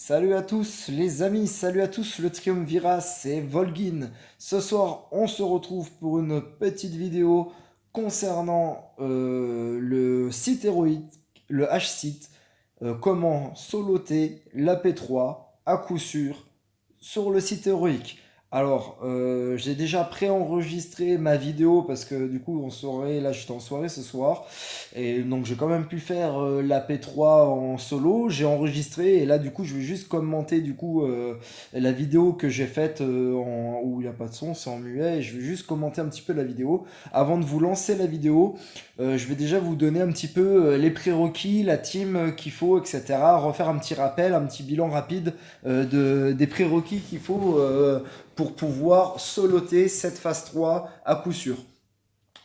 Salut à tous les amis, salut à tous le Triumvirat, c'est Volgin. Ce soir, on se retrouve pour une petite vidéo concernant le site héroïque, le H-site, comment soloter la P3 à coup sûr sur le site héroïque. Alors, j'ai déjà préenregistré ma vidéo parce que du coup, là j'étais en soirée ce soir. Et donc j'ai quand même pu faire la P3 en solo, j'ai enregistré et là du coup je vais juste commenter du coup la vidéo que j'ai faite où il n'y a pas de son, c'est en muet et je vais juste commenter un petit peu la vidéo. Avant de vous lancer la vidéo, je vais déjà vous donner un petit peu les prérequis, la team qu'il faut, etc. Refaire un petit rappel, un petit bilan rapide des prérequis qu'il faut pour pouvoir soloter cette phase 3 à coup sûr.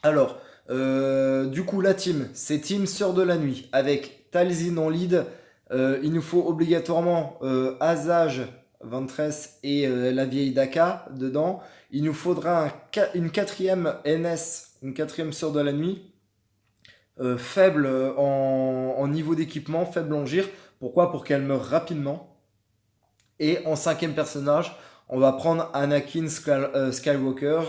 Alors, du coup, la team, c'est Team Sœur de la Nuit avec Talzin en lead. Il nous faut obligatoirement Azage, Ventress et la vieille Daka dedans. Il nous faudra une quatrième NS, une quatrième Sœur de la Nuit, faible en niveau d'équipement, faible en gire. Pourquoi? Pour qu'elle meure rapidement. Et en cinquième personnage, on va prendre Anakin Skywalker,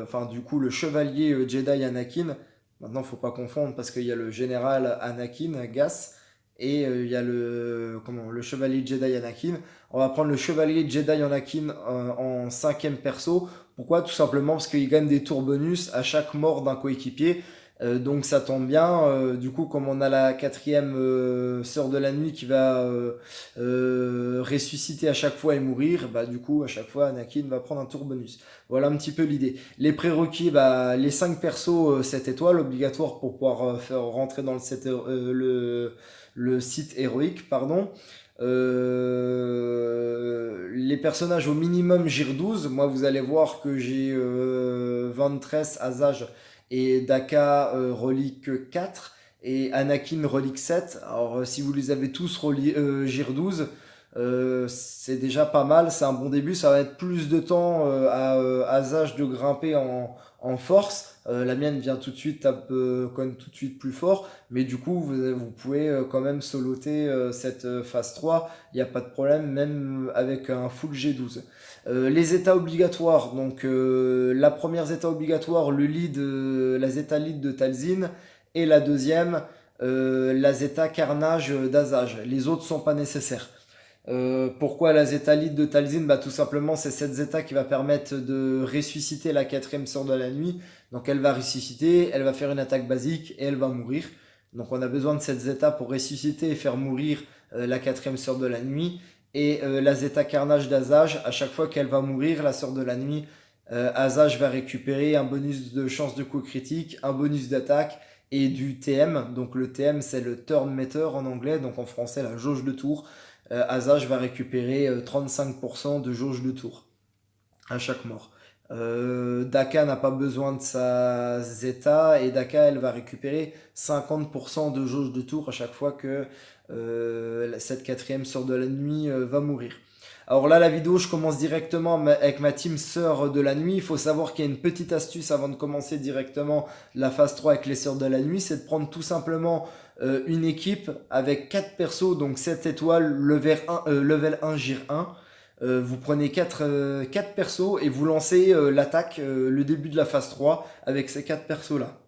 enfin du coup le chevalier Jedi Anakin. Maintenant, faut pas confondre parce qu'il y a le général Anakin Gas et il y a le chevalier Jedi Anakin. On va prendre le chevalier Jedi Anakin en cinquième perso. Pourquoi? Tout simplement parce qu'il gagne des tours bonus à chaque mort d'un coéquipier. Donc ça tombe bien. Du coup, comme on a la quatrième sœur de la nuit qui va ressusciter à chaque fois et mourir, bah du coup à chaque fois Anakin va prendre un tour bonus. Voilà un petit peu l'idée. Les prérequis, bah les 5 persos 7 étoiles obligatoire pour pouvoir faire rentrer dans le site héroïque, pardon. Les personnages au minimum Gir 12. Moi vous allez voir que j'ai Ventress, Asajj et Daka relique 4 et Anakin relique 7. Alors si vous les avez tous Gir 12, c'est déjà pas mal, c'est un bon début. Ça va être plus de temps à Zach de grimper en force. La mienne vient tout de suite, tape quand même tout de suite plus fort, mais du coup vous pouvez quand même soloter cette phase 3, il n'y a pas de problème, même avec un full G12. Les états obligatoires, donc la première état obligatoire, la zeta lead de Talzin, et la deuxième, la zeta carnage d'Azage. Les autres sont pas nécessaires. Pourquoi la Zeta Lead de Talzin? Bah tout simplement c'est cette Zeta qui va permettre de ressusciter la quatrième sœur de la nuit. Donc elle va ressusciter, elle va faire une attaque basique et elle va mourir. Donc on a besoin de cette Zeta pour ressusciter et faire mourir la quatrième sœur de la nuit. Et la Zeta Carnage d'Azage, à chaque fois qu'elle va mourir, la sœur de la nuit, Azage va récupérer un bonus de chance de coup critique, un bonus d'attaque et du TM. Donc le TM c'est le Turn Meter en anglais, donc en français la jauge de tour. Azage va récupérer 35% de jauge de tour à chaque mort. Daka n'a pas besoin de sa Zeta et Daka elle va récupérer 50% de jauge de tour à chaque fois que cette quatrième sœur de la nuit va mourir. Alors là, la vidéo, je commence directement avec ma team sœur de la nuit. Il faut savoir qu'il y a une petite astuce avant de commencer directement la phase 3 avec les sœurs de la nuit. C'est de prendre tout simplement une équipe avec 4 persos, donc 7 étoiles, level 1 Gir 1. Vous prenez 4 persos et vous lancez l'attaque, le début de la phase 3 avec ces 4 persos là.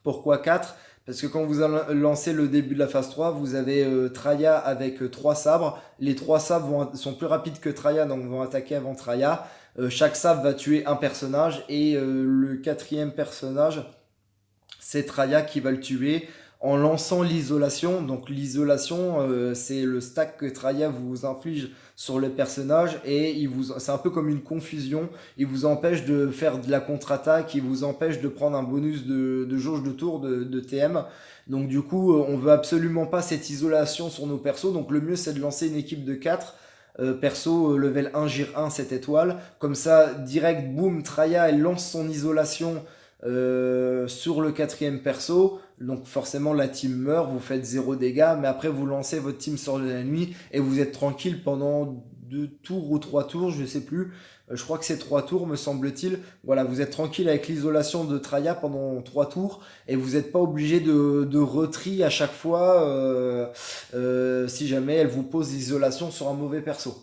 Pourquoi 4? Parce que quand vous lancez le début de la phase 3, vous avez Traya avec 3 sabres. Les 3 sabres sont plus rapides que Traya, donc vont attaquer avant Traya. Chaque sabre va tuer un personnage et le quatrième personnage, c'est Traya qui va le tuer en lançant l'isolation. Donc l'isolation, c'est le stack que Traya vous inflige sur le personnage et c'est un peu comme une confusion. Il vous empêche de faire de la contre-attaque, il vous empêche de prendre un bonus de jauge de tour de TM. Donc du coup, on veut absolument pas cette isolation sur nos persos. Donc le mieux, c'est de lancer une équipe de 4 perso level 1 Gir 1 7 étoiles. Comme ça, direct, boum, Traya, elle lance son isolation sur le quatrième perso. Donc forcément la team meurt, vous faites 0 dégâts, mais après vous lancez votre team sur de la nuit et vous êtes tranquille pendant 2 tours ou 3 tours, je sais plus. Je crois que c'est 3 tours, me semble-t-il. Voilà, vous êtes tranquille avec l'isolation de Traya pendant 3 tours et vous n'êtes pas obligé de retry à chaque fois si jamais elle vous pose l'isolation sur un mauvais perso.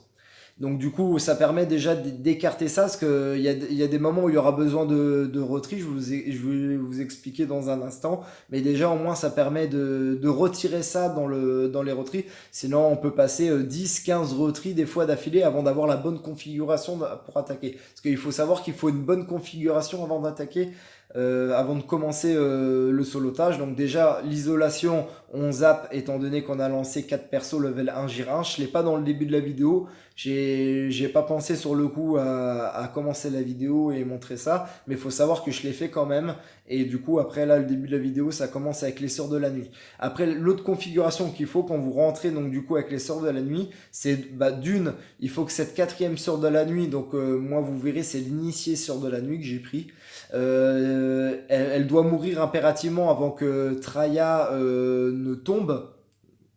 Donc du coup, ça permet déjà d'écarter ça, parce qu'il y a des moments où il y aura besoin de retrait, je vais vous expliquer dans un instant, mais déjà au moins ça permet de retirer ça dans les retraits, sinon on peut passer 10-15 retraits des fois d'affilée avant d'avoir la bonne configuration pour attaquer. Parce qu'il faut savoir qu'il faut une bonne configuration avant d'attaquer, avant de commencer le solotage. Donc déjà l'isolation, on zappe étant donné qu'on a lancé 4 persos level 1 J1. Je ne l'ai pas dans le début de la vidéo, j'ai pas pensé sur le coup à commencer la vidéo et montrer ça, mais il faut savoir que je l'ai fait quand même. Et du coup après là le début de la vidéo ça commence avec les sorts de la nuit. Après l'autre configuration qu'il faut quand vous rentrez donc du coup avec les sorts de la nuit, c'est d'une, il faut que cette quatrième sort de la nuit, donc moi vous verrez c'est l'initié sort de la nuit que j'ai pris. Elle doit mourir impérativement avant que Traya ne tombe,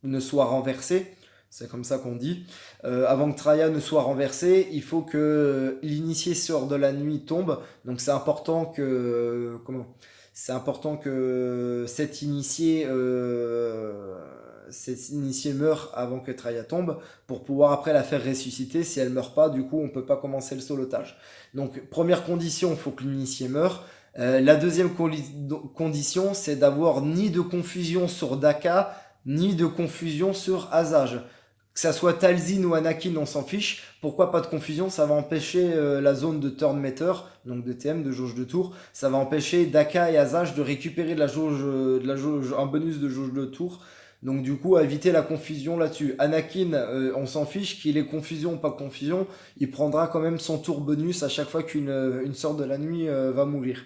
ne soit renversée. C'est comme ça qu'on dit. Avant que Traya ne soit renversée, il faut que l'initié sort de la nuit tombe. Donc c'est important que c'est important que cet initié meure avant que Traya tombe pour pouvoir après la faire ressusciter. Si elle meurt pas, du coup on peut pas commencer le solotage. Donc première condition, il faut que l'initié meure. La deuxième condition, c'est d'avoir ni de confusion sur Daka, ni de confusion sur Asajj. Que ça soit Talzin ou Anakin, on s'en fiche. Pourquoi pas de confusion? Ça va empêcher la zone de turn meter, donc de TM, de jauge de tour. Ça va empêcher Daka et Asajj de récupérer un bonus de jauge de tour. Donc du coup, éviter la confusion là-dessus. Anakin, on s'en fiche qu'il ait confusion ou pas confusion. Il prendra quand même son tour bonus à chaque fois qu'une sorte de la nuit va mourir.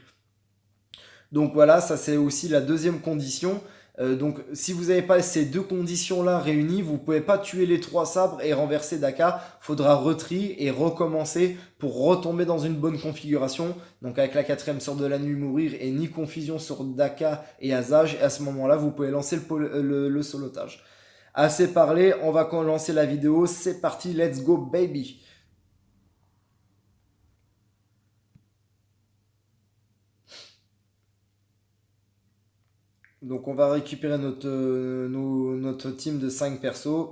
Donc voilà, ça c'est aussi la deuxième condition. Donc si vous n'avez pas ces deux conditions-là réunies, vous ne pouvez pas tuer les 3 sabres et renverser Daka. Faudra retry et recommencer pour retomber dans une bonne configuration. Donc avec la quatrième sorte de la nuit mourir et ni confusion sur Daka et Asajj. Et à ce moment-là, vous pouvez lancer le solotage. Assez parlé, on va lancer la vidéo. C'est parti, let's go baby. Donc on va récupérer notre team de 5 persos.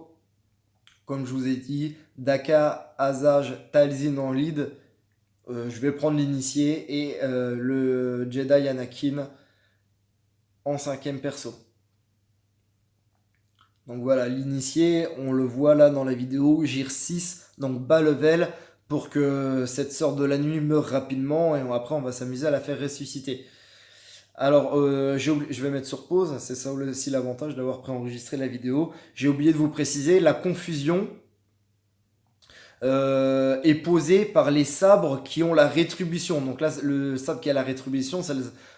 Comme je vous ai dit, Daka, Asajj, Talzin en lead. Je vais prendre l'initié et le Jedi Anakin en 5e perso. Donc voilà, l'initié, on le voit là dans la vidéo, Gir 6, donc bas level, pour que cette sorte de la nuit meure rapidement et après on va s'amuser à la faire ressusciter. Alors, je vais mettre sur pause, c'est ça aussi l'avantage d'avoir préenregistré la vidéo. J'ai oublié de vous préciser, la confusion est posée par les sabres qui ont la rétribution. Donc là, le sabre qui a la rétribution, c'est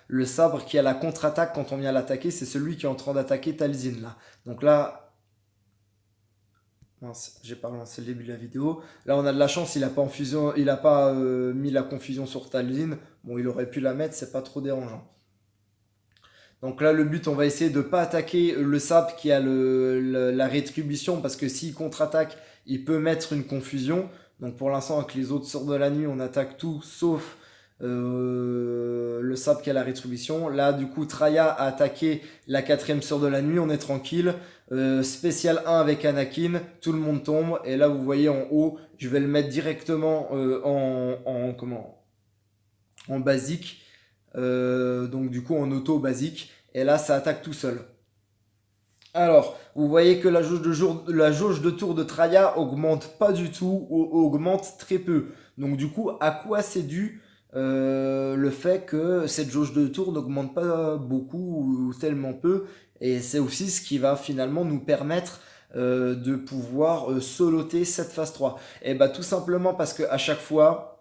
le sabre qui a la contre-attaque quand on vient l'attaquer, c'est celui qui est en train d'attaquer Talzin là. Donc là, mince, j'ai pas relancé le début de la vidéo. Là, on a de la chance, il a pas mis la confusion sur Talzin. Bon, il aurait pu la mettre, c'est pas trop dérangeant. Donc là, le but, on va essayer de ne pas attaquer le sabre qui a la rétribution, parce que s'il contre-attaque, il peut mettre une confusion. Donc pour l'instant, avec les autres sorts de la nuit, on attaque tout sauf le sabre qui a la rétribution. Là, du coup, Traya a attaqué la 4e sort de la nuit, on est tranquille. Spécial 1 avec Anakin, tout le monde tombe. Et là, vous voyez en haut, je vais le mettre directement en basique. Donc du coup en auto basique, et là ça attaque tout seul. Alors vous voyez que la jauge de tour de Traya augmente pas du tout, ou augmente très peu. Donc du coup, à quoi c'est dû le fait que cette jauge de tour n'augmente pas beaucoup ou tellement peu? Et c'est aussi ce qui va finalement nous permettre de pouvoir soloter cette phase 3. Et bah tout simplement parce que à chaque fois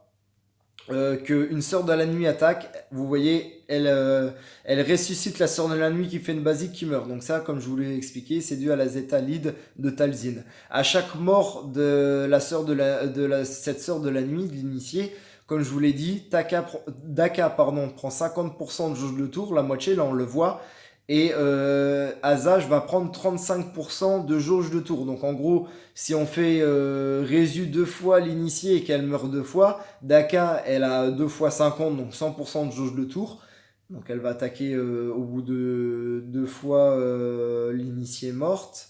qu'une sœur de la nuit attaque, vous voyez, elle ressuscite la sœur de la nuit qui fait une basique qui meurt. Donc ça, comme je vous l'ai expliqué, c'est dû à la Zeta Lead de Talzin. À chaque mort de la sœur cette sœur de la nuit, de l'initié, comme je vous l'ai dit, Daka prend 50% de jauge de tour, la moitié, là on le voit. Et Asajj va prendre 35% de jauge de tour. Donc en gros, si on fait Résu 2 fois l'initié et qu'elle meurt 2 fois, Daka elle a 2 fois 50, donc 100% de jauge de tour. Donc elle va attaquer au bout de 2 fois l'initié morte.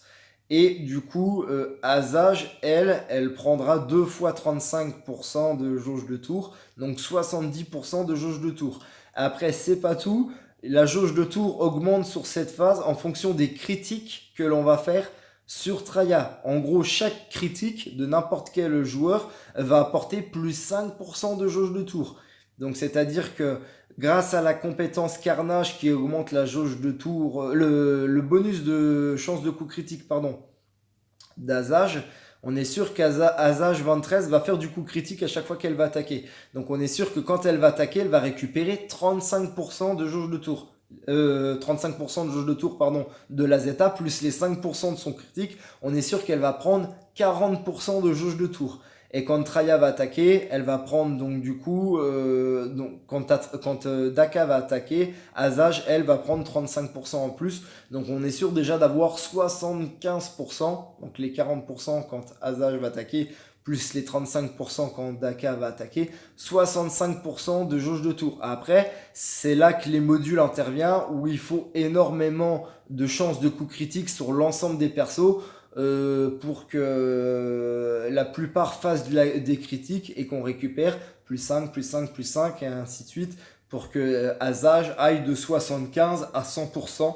Et du coup, Asajj, elle prendra 2 fois 35% de jauge de tour, donc 70% de jauge de tour. Après, c'est pas tout. La jauge de tour augmente sur cette phase en fonction des critiques que l'on va faire sur Traya. En gros, chaque critique de n'importe quel joueur va apporter plus 5% de jauge de tour. Donc, c'est-à-dire que grâce à la compétence Carnage qui augmente la jauge de tour, le bonus de chance de coup critique, pardon, d'Asajj, on est sûr qu'Asajj 23 va faire du coup critique à chaque fois qu'elle va attaquer. Donc on est sûr que quand elle va attaquer, elle va récupérer 35% de jauge de tour. 35% de jauge de tour pardon, de la Zeta plus les 5% de son critique, on est sûr qu'elle va prendre 40% de jauge de tour. Et quand Traya va attaquer, elle va prendre donc du coup, donc quand Daka va attaquer, Asajj elle va prendre 35% en plus. Donc on est sûr déjà d'avoir 75%, donc les 40% quand Asajj va attaquer, plus les 35% quand Daka va attaquer, 65% de jauge de tour. Après, c'est là que les modules interviennent, où il faut énormément de chances de coup critique sur l'ensemble des persos pour que la plupart fassent des critiques et qu'on récupère plus 5, plus 5, plus 5 et ainsi de suite pour que Asajj aille de 75 à 100%.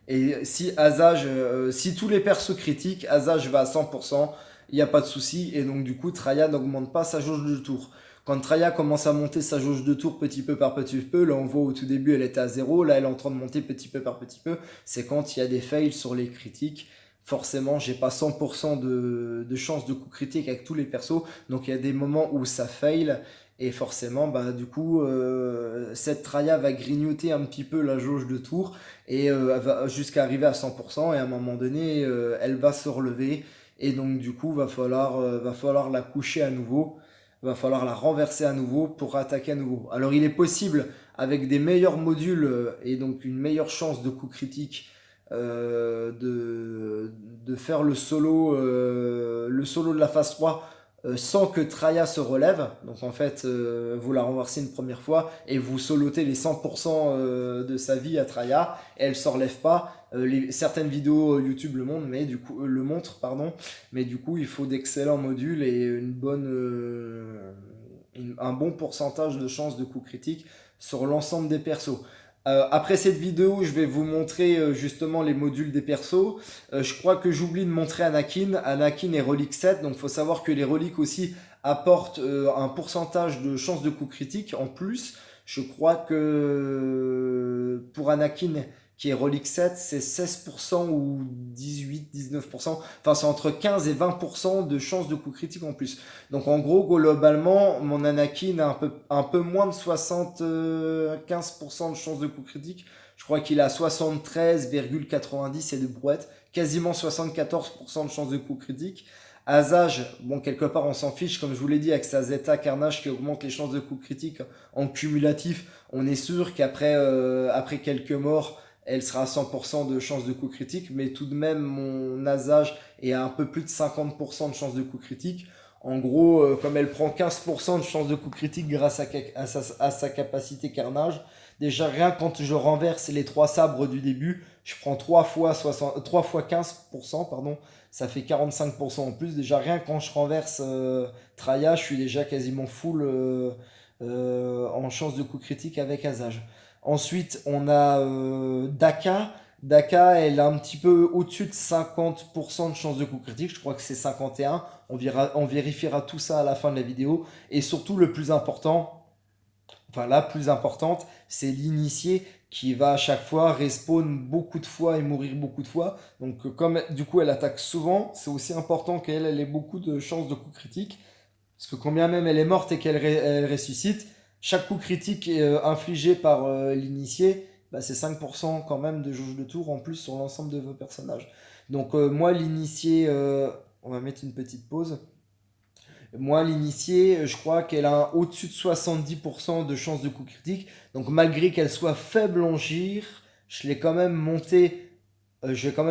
Et si Asajj, si tous les persos critiquent, Asajj va à 100%, il n'y a pas de souci. Et donc du coup, Traya n'augmente pas sa jauge de tour. Quand Traya commence à monter sa jauge de tour petit peu par petit peu, là on voit au tout début elle était à 0, là elle est en train de monter petit peu par petit peu, c'est quand il y a des fails sur les critiques. Forcément, j'ai pas 100% de chance de coup critique avec tous les persos, donc il y a des moments où ça fail, et forcément, bah, du coup, cette Traya va grignoter un petit peu la jauge de tour, et jusqu'à arriver à 100%, et à un moment donné, elle va se relever, et donc du coup, va falloir la coucher à nouveau, va falloir la renverser à nouveau pour attaquer à nouveau. Alors il est possible, avec des meilleurs modules, et donc une meilleure chance de coup critique, de faire le solo de la phase 3 sans que Traya se relève. Donc en fait, vous la renversez une première fois et vous solotez les 100% de sa vie à Traya. Et elle ne se relève pas. Certaines vidéos YouTube le montrent, pardon. Mais du coup, il faut d'excellents modules et un bon pourcentage de chances de coup critique sur l'ensemble des persos. Après cette vidéo, je vais vous montrer justement les modules des persos. Je crois que j'oublie de montrer Anakin et Relique 7. Donc il faut savoir que les reliques aussi apportent un pourcentage de chance de coup critique en plus. Je crois que pour Anakin qui est Relique 7, c'est 16% ou 18-19%. Enfin, c'est entre 15 et 20% de chance de coup critique en plus. Donc en gros, globalement, mon Anakin a un peu moins de 75% de chance de coup critique. Je crois qu'il a 73,90 et de brouette, quasiment 74% de chance de coup critique. Asajj, bon, quelque part, on s'en fiche, comme je vous l'ai dit, avec sa Zeta Carnage qui augmente les chances de coup critique en cumulatif. On est sûr qu'après après quelques morts, elle sera à 100% de chance de coup critique, mais tout de même, mon Asajj est à un peu plus de 50% de chance de coup critique. En gros, comme elle prend 15% de chance de coup critique grâce à sa capacité carnage, déjà rien quand je renverse les 3 sabres du début, je prends 3 fois, 3 fois 15%, pardon, ça fait 45% en plus. Déjà rien quand je renverse Traya, je suis déjà quasiment full en chance de coup critique avec Asajj. Ensuite, on a Daka. Daka, elle a un petit peu au-dessus de 50% de chance de coup critique. Je crois que c'est 51. On vérifiera tout ça à la fin de la vidéo. Et surtout, le plus important, enfin la plus importante, c'est l'initié qui va à chaque fois respawn beaucoup de fois et mourir beaucoup de fois. Donc comme du coup elle attaque souvent, c'est aussi important qu'elle ait beaucoup de chances de coup critique. Parce que combien même elle est morte et elle ressuscite, chaque coup critique infligé par l'initié, bah, c'est 5% quand même de jauge de tour en plus sur l'ensemble de vos personnages. Donc moi l'initié, on va mettre une petite pause. Moi, l'initiée, je crois qu'elle a au-dessus de 70% de chance de coup critique. Donc, malgré qu'elle soit faible en gire, je l'ai quand même monté, je l'ai quand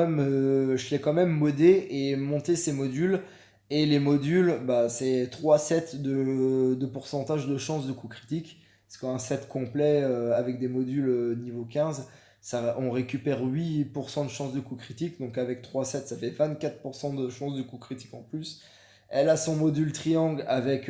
même modé et monté ces modules. Et les modules, bah, c'est 3 sets de pourcentage de chance de coup critique. Parce qu'un set complet avec des modules niveau 15, ça, on récupère 8% de chance de coup critique. Donc avec 3 sets, ça fait 24% de chance de coup critique en plus. Elle a son module triangle avec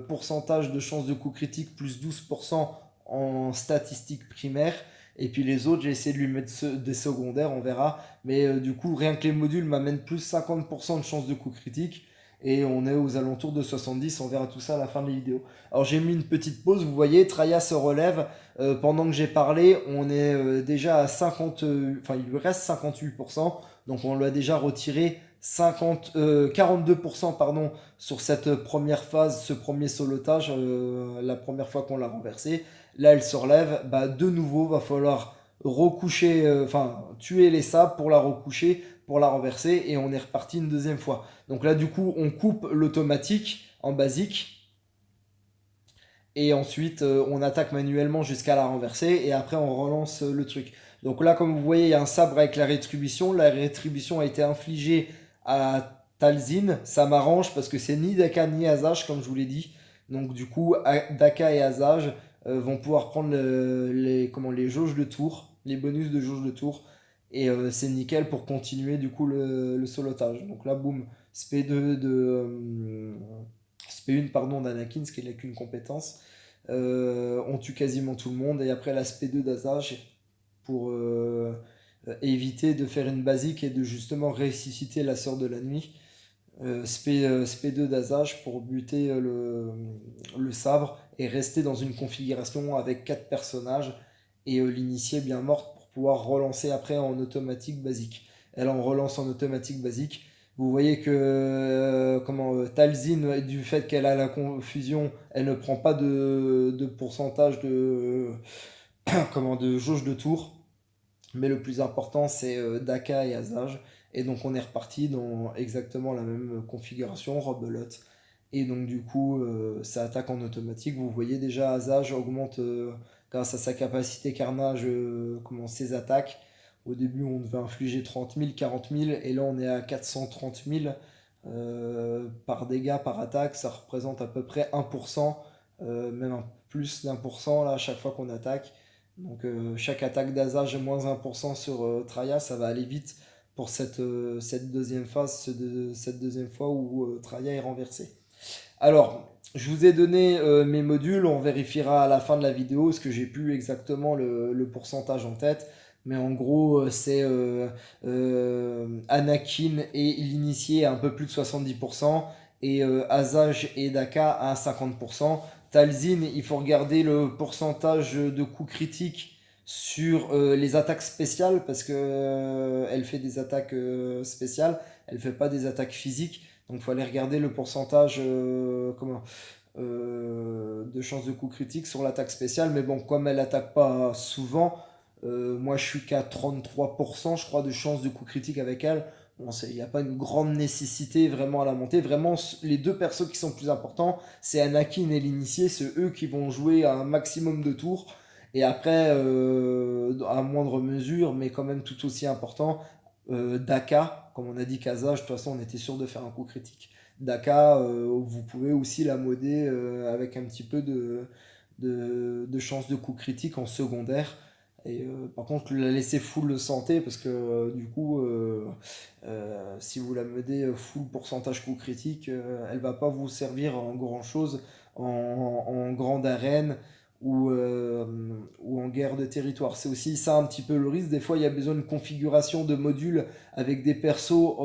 pourcentage de chance de coup critique plus 12% en statistiques primaires. Et puis les autres, j'ai essayé de lui mettre des secondaires, on verra. Mais du coup, rien que les modules m'amènent plus 50% de chance de coup critique. Et on est aux alentours de 70, on verra tout ça à la fin de la vidéo. Alors j'ai mis une petite pause, vous voyez, Traya se relève. Pendant que j'ai parlé, on est déjà à 50, enfin il lui reste 58%. Donc on lui a déjà retiré 42% pardon, sur cette première phase, ce premier solotage, la première fois qu'on l'a renversé. Là, elle se relève. Bah, de nouveau, va falloir recoucher, enfin, tuer les sables pour la recoucher, pour la renverser, et on est reparti une deuxième fois. Donc là, du coup, on coupe l'automatique en basique, et ensuite, on attaque manuellement jusqu'à la renverser, et après, on relance le truc. Donc là, comme vous voyez, il y a un sabre avec la rétribution. La rétribution a été infligée à Talzin. Ça m'arrange parce que c'est ni Daka ni Azage, comme je vous l'ai dit. Donc du coup, Daka et Azage vont pouvoir prendre les jauges de tour, les bonus de jauge de tour. Et c'est nickel pour continuer du coup le solotage. Donc là, boum, SP2 SP1 pardon, d'Anakin, ce qui n'est qu'une compétence. On tue quasiment tout le monde. Et après l'aspect 2 d'Azage pour éviter de faire une basique et de justement ressusciter la sœur de la nuit. SP2 d'Azage pour buter le sabre et rester dans une configuration avec 4 personnages et l'initier bien morte pour pouvoir relancer après en automatique basique. Elle en relance en automatique basique. Vous voyez que Talzin, du fait qu'elle a la confusion, elle ne prend pas de pourcentage de jauge de tour. Mais le plus important, c'est Daka et Azage. Et donc, on est reparti dans exactement la même configuration, rebelote. Et donc, du coup, ça attaque en automatique. Vous voyez déjà, Azage augmente grâce à sa capacité carnage ses attaques. Au début, on devait infliger 30 000, 40 000. Et là, on est à 430 000 par dégâts par attaque. Ça représente à peu près 1%, même un plus d'1% là, à chaque fois qu'on attaque. Donc chaque attaque d'Azage est moins 1% sur Traya, ça va aller vite pour cette deuxième phase, cette deuxième fois où Traya est renversée. Alors, je vous ai donné mes modules, on vérifiera à la fin de la vidéo ce que j'ai pu exactement le pourcentage en tête. Mais en gros, c'est Anakin et l'initié à un peu plus de 70% et Azage et Daka à 50%. Talzin, il faut regarder le pourcentage de coups critiques sur les attaques spéciales parce que elle fait des attaques spéciales, elle fait pas des attaques physiques. Donc il faut aller regarder le pourcentage de chance de coup critique sur l'attaque spéciale. Mais bon, comme elle attaque pas souvent, moi je suis qu'à 33% je crois de chance de coup critique avec elle. Bon, il n'y a pas une grande nécessité vraiment à la monter. Vraiment, les deux persos qui sont plus importants, c'est Anakin et l'initié. C'est eux qui vont jouer à un maximum de tours. Et après, à moindre mesure, mais quand même tout aussi important, Daka, comme on a dit Kaza, de toute façon on était sûr de faire un coup critique. Daka, vous pouvez aussi la modder avec un petit peu de chance de coup critique en secondaire. Et par contre, la laisser full santé parce que du coup, si vous la modez full pourcentage coup critique, elle va pas vous servir en grand chose en grande arène ou en guerre de territoire. C'est aussi ça un petit peu le risque. Des fois, il y a besoin de configuration de modules avec des persos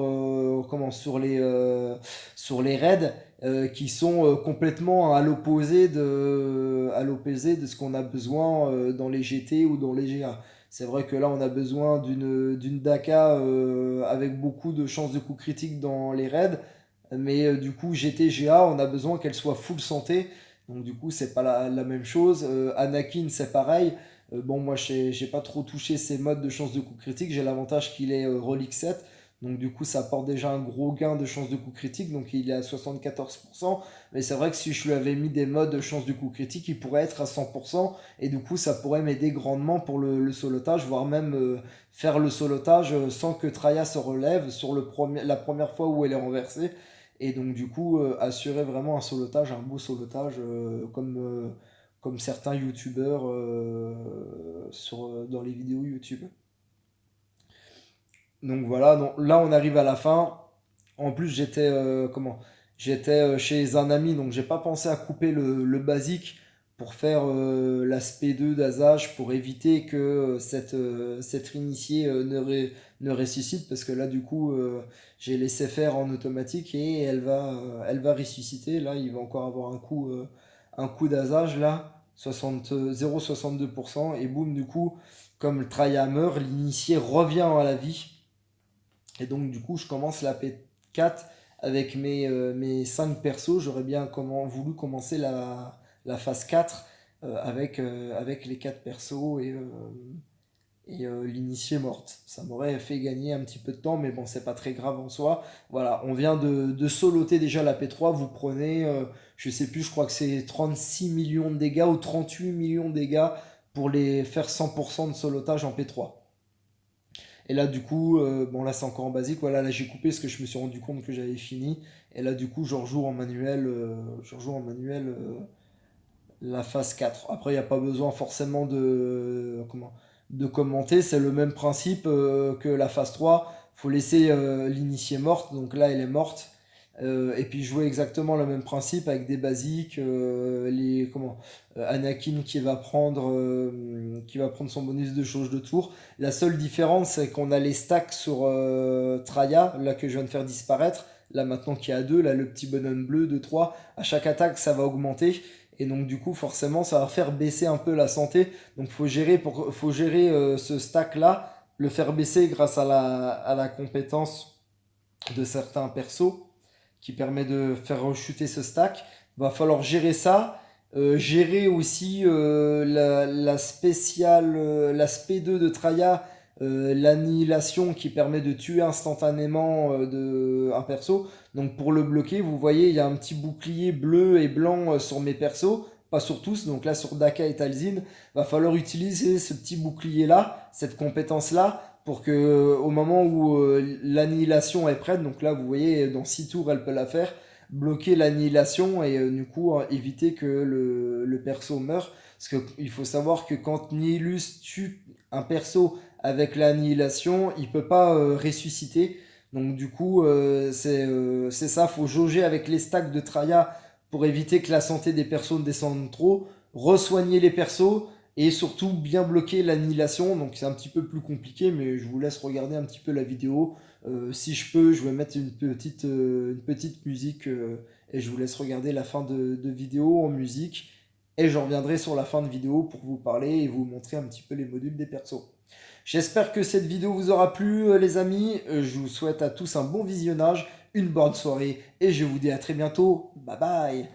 sur les raids qui sont complètement à l'opposé de ce qu'on a besoin dans les GT ou dans les GA. C'est vrai que là, on a besoin d'une Daka avec beaucoup de chances de coup critique dans les raids. Mais du coup, GT, GA, on a besoin qu'elle soit full santé. Donc du coup, c'est pas la même chose. Anakin, c'est pareil. Bon, moi, j'ai pas trop touché ces modes de chance de coup critique. J'ai l'avantage qu'il est Relic 7. Donc du coup, ça apporte déjà un gros gain de chance de coup critique. Donc il est à 74%. Mais c'est vrai que si je lui avais mis des modes de chance de coup critique, il pourrait être à 100%. Et du coup, ça pourrait m'aider grandement pour le solotage, voire même faire le solotage sans que Traya se relève sur la première fois où elle est renversée. Et donc du coup, assurer vraiment un solotage, un beau solotage, comme certains youtubeurs dans les vidéos YouTube. Donc voilà, donc là on arrive à la fin. En plus j'étais chez un ami, donc j'ai pas pensé à couper le basique pour faire l'aspect 2 d'Asage pour éviter que cette initiée ne ressuscite, parce que là du coup j'ai laissé faire en automatique et elle va ressusciter. Là il va encore avoir un coup d'Asage là, 0,62%, et boum, du coup comme le Traya meurt, l'initié revient à la vie. Et donc, du coup, je commence la P4 avec mes 5 persos. J'aurais bien voulu commencer la phase 4 avec les 4 persos et l'initiée morte. Ça m'aurait fait gagner un petit peu de temps, mais bon, c'est pas très grave en soi. Voilà, on vient de soloter déjà la P3. Vous prenez, je sais plus, je crois que c'est 36 millions de dégâts ou 38 millions de dégâts pour les faire 100% de solotage en P3. Et là, du coup, bon, là, c'est encore en basique. Voilà, là, j'ai coupé parce que je me suis rendu compte que j'avais fini. Et là, du coup, je rejoue en manuel la phase 4. Après, il n'y a pas besoin forcément de commenter. C'est le même principe que la phase 3. Faut laisser l'initiée morte. Donc là, elle est morte. Et puis jouer exactement le même principe avec des basiques, Anakin qui va prendre son bonus de change de tour. La seule différence, c'est qu'on a les stacks sur Traya, là que je viens de faire disparaître. Là maintenant qui est à 2, là le petit bonhomme bleu de 3. À chaque attaque, ça va augmenter. Et donc du coup, forcément, ça va faire baisser un peu la santé. Donc faut gérer ce stack-là, le faire baisser grâce à la compétence de certains persos qui permet de faire rechuter ce stack. Va falloir gérer ça. Gérer aussi la spéciale, l'aspect 2 de Traya, l'annihilation qui permet de tuer instantanément un perso. Donc pour le bloquer, vous voyez, il y a un petit bouclier bleu et blanc sur mes persos, pas sur tous. Donc là sur Daka et Talzin, va falloir utiliser ce petit bouclier là, cette compétence là, pour que au moment où l'annihilation est prête, donc là vous voyez dans 6 tours elle peut la faire, bloquer l'annihilation et du coup éviter que le perso meure. Parce qu'il faut savoir que quand Nihilus tue un perso avec l'annihilation, il peut pas ressusciter. Donc du coup c'est ça, faut jauger avec les stacks de Traya pour éviter que la santé des persos ne descende trop, resoigner les persos et surtout bien bloquer l'annihilation. Donc c'est un petit peu plus compliqué, mais je vous laisse regarder un petit peu la vidéo. Si je peux, je vais mettre une petite musique et je vous laisse regarder la fin de vidéo en musique. Et je reviendrai sur la fin de vidéo pour vous parler et vous montrer un petit peu les modules des persos. J'espère que cette vidéo vous aura plu les amis. Je vous souhaite à tous un bon visionnage, une bonne soirée et je vous dis à très bientôt. Bye bye.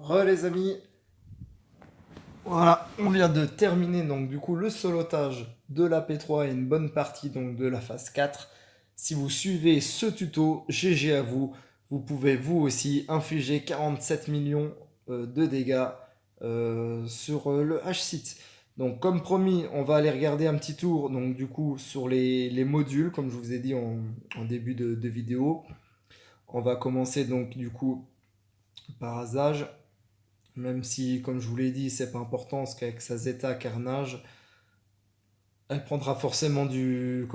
Les amis, voilà, on vient de terminer donc du coup le solotage de la P3 et une bonne partie donc de la phase 4. Si vous suivez ce tuto, GG à vous, vous pouvez vous aussi infliger 47 millions de dégâts sur le H-Site. Donc comme promis, on va aller regarder un petit tour donc du coup sur les modules, comme je vous ai dit en début de vidéo. On va commencer donc du coup par Asajj. Même si, comme je vous l'ai dit, c'est pas important, parce qu'avec sa Zeta Carnage, elle prendra forcément du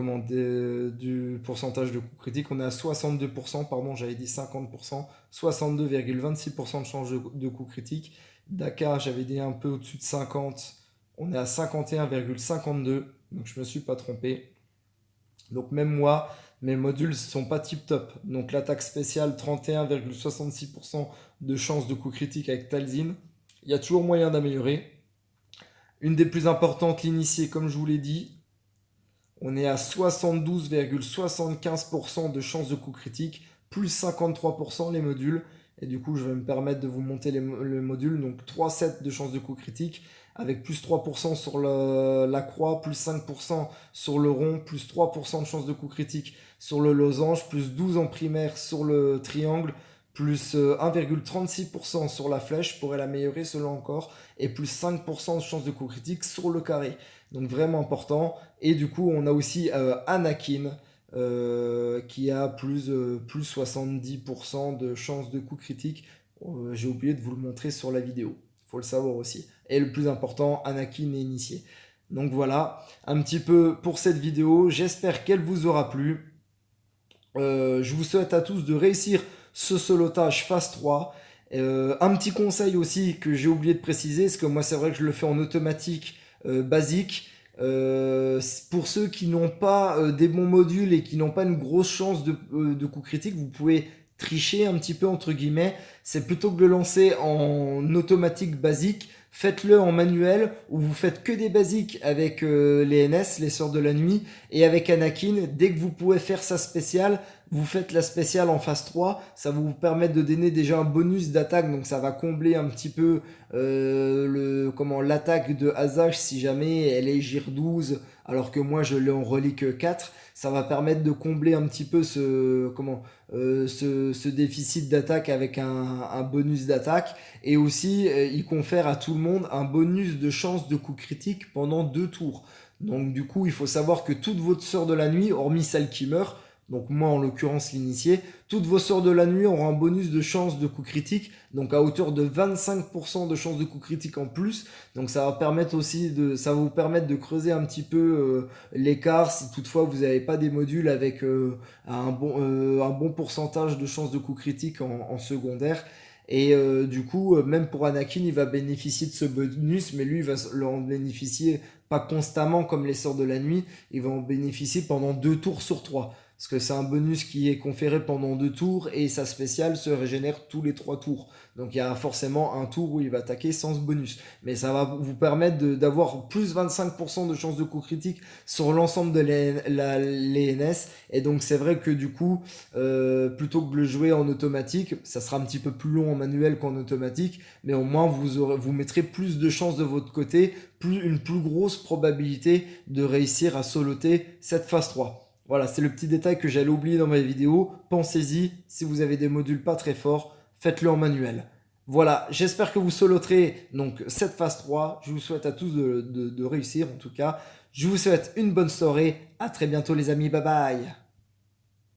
pourcentage de coups critiques. On est à 62%, pardon, j'avais dit 50%, 62,26% de chance de coups critiques. Daka, j'avais dit un peu au-dessus de 50, on est à 51,52, donc je me suis pas trompé. Donc même moi, mes modules ne sont pas tip top. Donc l'attaque spéciale, 31,66% de chance de coup critique avec Talzin. Il y a toujours moyen d'améliorer. Une des plus importantes, l'initié, comme je vous l'ai dit. On est à 72,75% de chance de coup critique, plus 53% les modules. Et du coup, je vais me permettre de vous monter le module. Donc 3 sets de chance de coup critique, avec plus 3% sur la croix, plus 5% sur le rond, plus 3% de chance de coup critique sur le losange, plus 12 en primaire sur le triangle, plus 1,36% sur la flèche, pourrait l'améliorer selon encore, et plus 5% de chance de coup critique sur le carré. Donc vraiment important. Et du coup, on a aussi Anakin qui a plus 70% de chance de coup critique. J'ai oublié de vous le montrer sur la vidéo. Il faut le savoir aussi. Et le plus important, Anakin est initié. Donc voilà, un petit peu pour cette vidéo. J'espère qu'elle vous aura plu. Je vous souhaite à tous de réussir ce solotage phase 3. Un petit conseil aussi que j'ai oublié de préciser, parce que moi c'est vrai que je le fais en automatique basique. Pour ceux qui n'ont pas des bons modules et qui n'ont pas une grosse chance de coup critique, vous pouvez tricher un petit peu entre guillemets. C'est plutôt que de le lancer en automatique basique, faites-le en manuel où vous faites que des basiques avec les NS, les Sœurs de la Nuit, et avec Anakin. Dès que vous pouvez faire sa spéciale, vous faites la spéciale en phase 3, ça va vous permettre de donner déjà un bonus d'attaque, donc ça va combler un petit peu l'attaque de Asajj si jamais elle est Gir 12 alors que moi je l'ai en relique 4. Ça va permettre de combler un petit peu ce déficit d'attaque avec un bonus d'attaque. Et aussi, il confère à tout le monde un bonus de chance de coup critique pendant 2 tours. Donc du coup, il faut savoir que toutes vos sœurs de la nuit, hormis celles qui meurent, donc moi en l'occurrence l'initié, toutes vos sœurs de la nuit auront un bonus de chance de coup critique, donc à hauteur de 25% de chance de coup critique en plus. Donc ça va permettre aussi ça va vous permettre de creuser un petit peu l'écart si toutefois vous n'avez pas des modules avec un bon pourcentage de chance de coup critique en secondaire. Et du coup, même pour Anakin, il va bénéficier de ce bonus, mais lui, il va en bénéficier pas constamment comme les Sœurs de la Nuit, il va en bénéficier pendant 2 tours sur 3. Parce que c'est un bonus qui est conféré pendant 2 tours et sa spéciale se régénère tous les 3 tours. Donc il y a forcément un tour où il va attaquer sans ce bonus. Mais ça va vous permettre d'avoir plus 25% de chance de coup critique sur l'ensemble de les NS. Et donc c'est vrai que du coup, plutôt que de le jouer en automatique, ça sera un petit peu plus long en manuel qu'en automatique. Mais au moins vous mettrez plus de chances de votre côté, une plus grosse probabilité de réussir à soloter cette phase 3. Voilà, c'est le petit détail que j'allais oublier dans ma vidéo. Pensez-y, si vous avez des modules pas très forts, faites-le en manuel. Voilà, j'espère que vous soloterez donc cette phase 3. Je vous souhaite à tous de réussir en tout cas. Je vous souhaite une bonne soirée. À très bientôt les amis, bye bye.